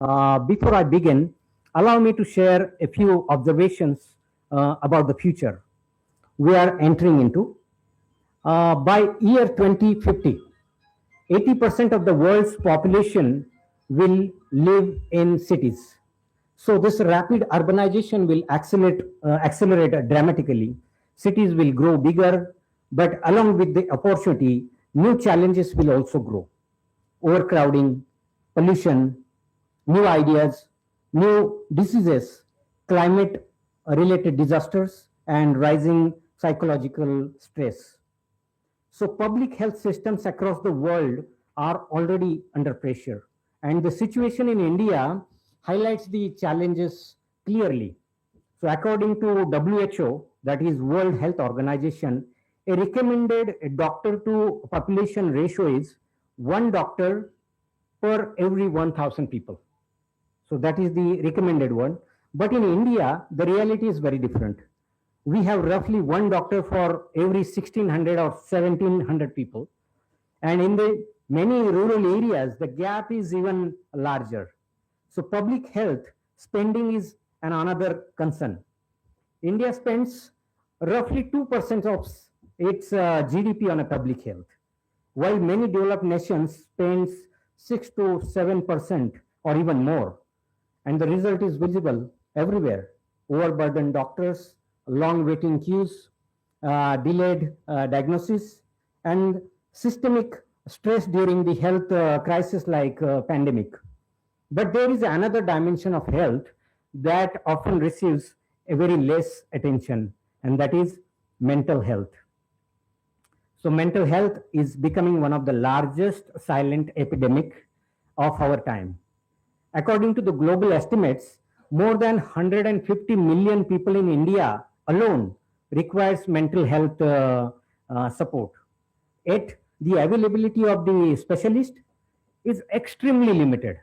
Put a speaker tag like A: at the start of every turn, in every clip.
A: Before I begin, allow me to share a few observations about the future we are entering into. By year 2050, 80% of the world's population will live in cities. So this rapid urbanization will accelerate dramatically. Cities will grow bigger, but along with the opportunity, new challenges will also grow. Overcrowding, pollution, new ideas, new diseases, climate related disasters, and rising psychological stress. So, public health systems across the world are already under pressure. And the situation in India highlights the challenges clearly. So, according to WHO, that is World Health Organization, a recommended doctor to population ratio is one doctor per every 1,000 people. So that is the recommended one. But in India, the reality is very different. We have roughly one doctor for every 1,600 or 1,700 people. And in the many rural areas, the gap is even larger. So public health spending is another concern. India spends roughly 2% of its GDP on a public health, while many developed nations spends 6 to 7% or even more. And the result is visible everywhere. Overburdened doctors, long waiting queues, delayed diagnosis, and systemic stress during the health crisis like pandemic. But there is another dimension of health that often receives a very less attention, and that is mental health. So mental health is becoming one of the largest silent epidemic of our time. According to the global estimates, more than 150 million people in India alone requires mental health support. Yet the availability of the specialist is extremely limited.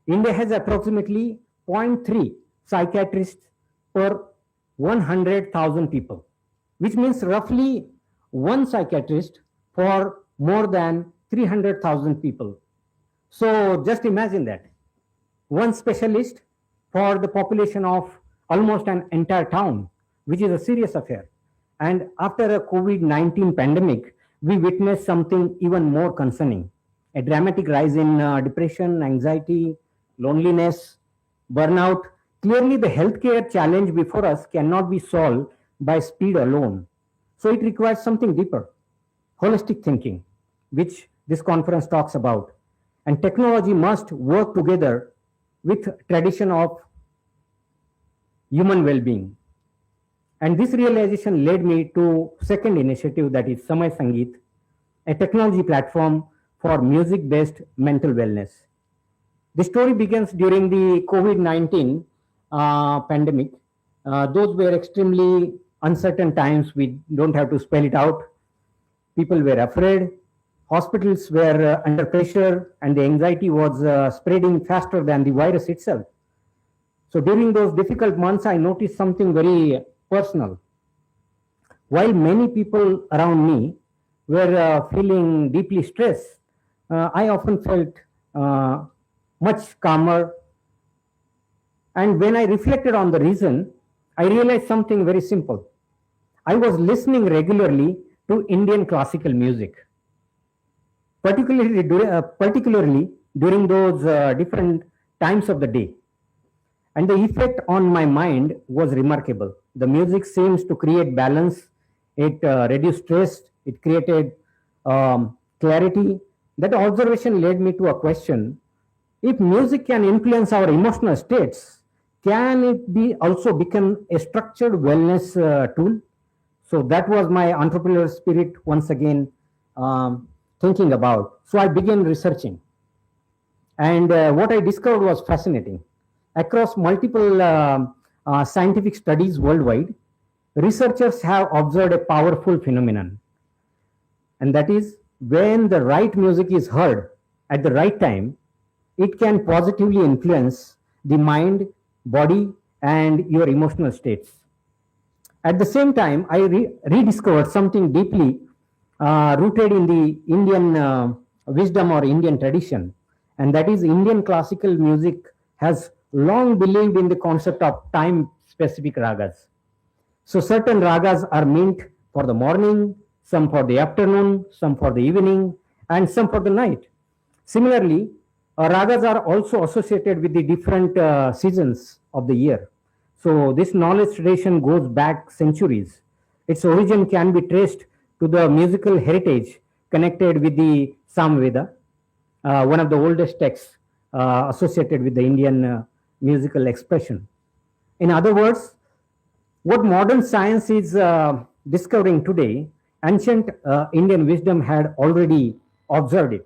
A: India has approximately zero point 0.3 psychiatrists per 100,000 people, which means roughly one psychiatrist for more than 300,000 people. So just imagine that. One specialist for the population of almost an entire town, which is a serious affair. And after a COVID-19 pandemic, we witnessed something even more concerning, a dramatic rise in depression, anxiety, loneliness, burnout. Clearly, the healthcare challenge before us cannot be solved by speed alone. So it requires something deeper, holistic thinking, which this conference talks about. And technology must work together with tradition of human well-being. And this realization led me to second initiative, that is Samaysangit, a technology platform for music-based mental wellness. The story begins during the COVID-19 pandemic. Those were extremely uncertain times. We don't have to spell it out. People were afraid. Hospitals were under pressure, and the anxiety was spreading faster than the virus itself. So during those difficult months, I noticed something very personal. While many people around me were feeling deeply stressed, I often felt much calmer. And when I reflected on the reason, I realized something very simple. I was listening regularly to Indian classical music, particularly during those different times of the day. And the effect on my mind was remarkable. The music seems to create balance, it reduced stress, it created clarity. That observation led me to a question. If music can influence our emotional states, can it be also become a structured wellness tool? So that was my entrepreneurial spirit once again thinking about. So I began researching. And what I discovered was fascinating. Across multiple scientific studies worldwide, researchers have observed a powerful phenomenon. And that is, when the right music is heard at the right time, it can positively influence the mind, body, and your emotional states. At the same time, I rediscovered something deeply rooted in the Indian wisdom or Indian tradition, and that is Indian classical music has long believed in the concept of time specific ragas. So certain ragas are meant for the morning, some for the afternoon, some for the evening, and some for the night. Similarly, ragas are also associated with the different seasons of the year. So this knowledge tradition goes back centuries. Its origin can be traced to the musical heritage connected with the Samveda, one of the oldest texts associated with the Indian musical expression. In other words, what modern science is discovering today, ancient Indian wisdom had already observed it.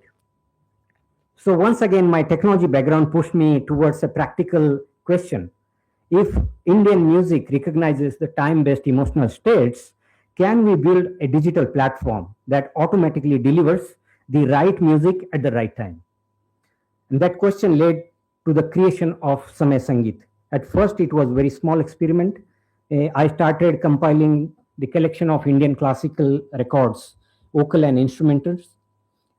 A: So, once again, my technology background pushed me towards a practical question. If Indian music recognizes the time based emotional states, can we build a digital platform that automatically delivers the right music at the right time? And that question led to the creation of Samaysangit. At first, it was a very small experiment. I started compiling the collection of Indian classical records, vocal and instrumentals.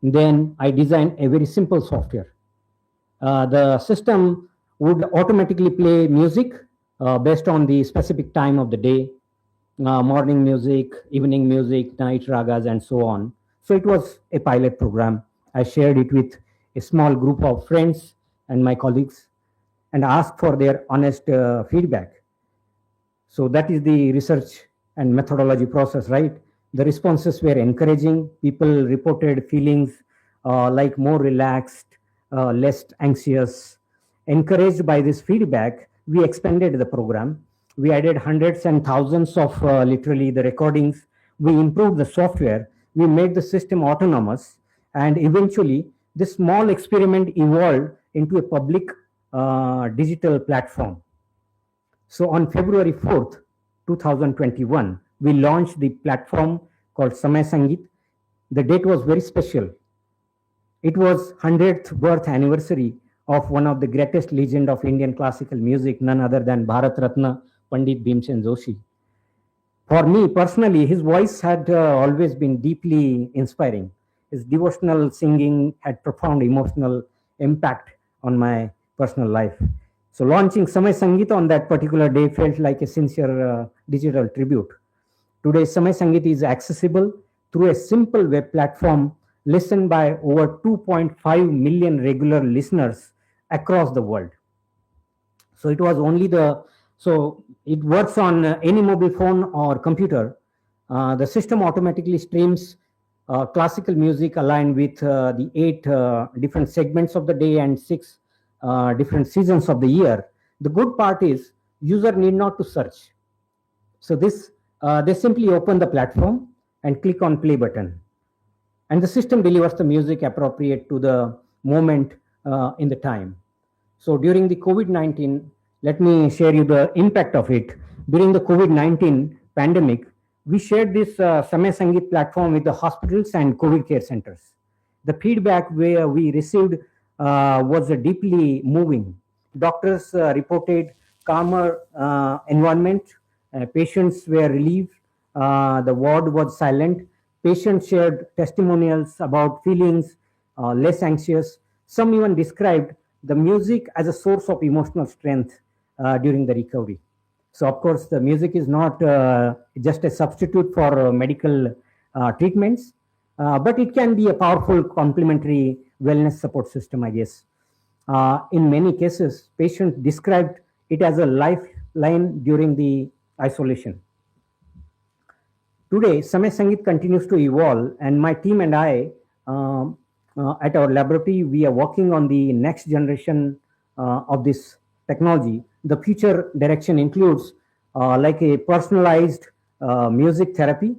A: Then I designed a very simple software. The system would automatically play music based on the specific time of the day, morning music, evening music, night ragas, and so on. So it was a pilot program. I shared it with a small group of friends and my colleagues and asked for their honest feedback. So that is the research and methodology process, right? The responses were encouraging. People reported feelings like more relaxed, less anxious. Encouraged by this feedback, we expanded the program. We added hundreds and thousands of literally the recordings. We improved the software. We made the system autonomous. And eventually, this small experiment evolved into a public digital platform. So on February 4th, 2021, we launched the platform called Samaysangit. The date was very special. It was 100th birth anniversary of one of the greatest legend of Indian classical music, none other than Bharat Ratna Pandit Bhimsen Joshi. For me personally, his voice had always been deeply inspiring. His devotional singing had profound emotional impact on my personal life. So launching Samaysangit on that particular day felt like a sincere digital tribute. Today, Samaysangit is accessible through a simple web platform listened by over 2.5 million regular listeners across the world. So it was only so it works on any mobile phone or computer. The system automatically streams classical music aligned with the 8 different segments of the day and 6 different seasons of the year. The good part is user need not to search. So this they simply open the platform and click on play button, and the system delivers the music appropriate to the moment in the time. So during the COVID-19, let me share you the impact of it. During the COVID-19 pandemic, we shared this Samaysangit platform with the hospitals and COVID care centers. The feedback where we received was deeply moving. Doctors reported calmer environment. Patients were relieved. The ward was silent. Patients shared testimonials about feelings less anxious. Some even described the music as a source of emotional strength during the recovery. So, of course, the music is not just a substitute for medical treatments, but it can be a powerful complementary wellness support system, I guess. In many cases, patients described it as a lifeline during the isolation. Today, Samaysangit continues to evolve, and my team and I, at our laboratory, we are working on the next generation of this technology. The future direction includes like a personalized music therapy,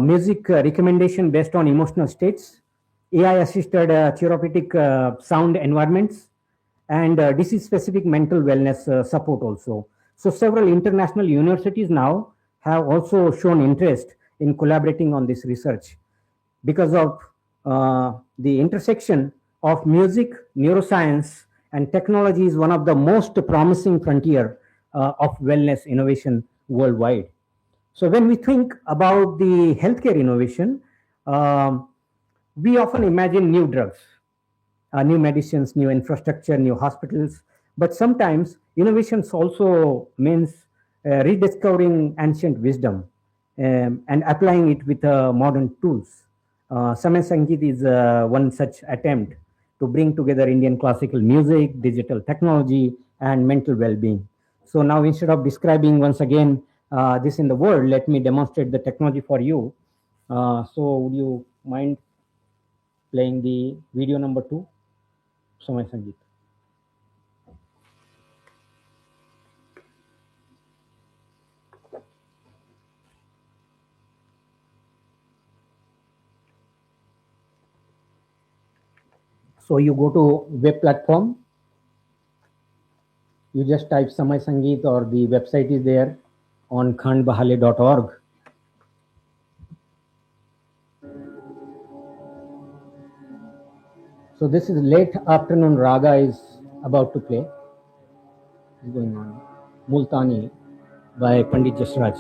A: music recommendation based on emotional states, AI-assisted therapeutic sound environments, and disease-specific mental wellness support also. So several international universities now have also shown interest in collaborating on this research because of the intersection of music, neuroscience, and technology is one of the most promising frontier of wellness innovation worldwide. So when we think about the healthcare innovation, we often imagine new drugs. new medicines, new infrastructure, new hospitals. But sometimes innovations also means rediscovering ancient wisdom and applying it with modern tools. Samaysangit is one such attempt to bring together Indian classical music, digital technology, and mental well-being. So now, instead of describing once again this in the world, let me demonstrate the technology for you. So would you mind playing the video number 2, Samaysangit? So you go to web platform, you just type Samaysangit, or the website is there on KHANDBAHALE.org. So this is late afternoon raga is about to play. Is going on. Multani by Pandit Jasraj.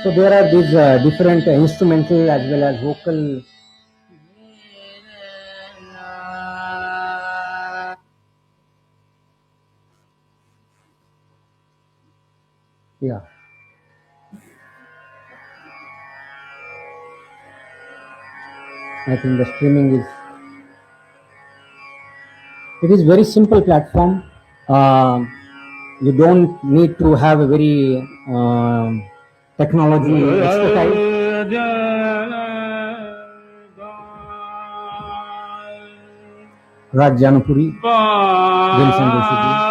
A: So there are these different instrumental as well as vocal. Yeah. I think the streaming is. It is very simple platform. You don't need to have a very technology expertise. Raj Janapuri, Vincent Joshi.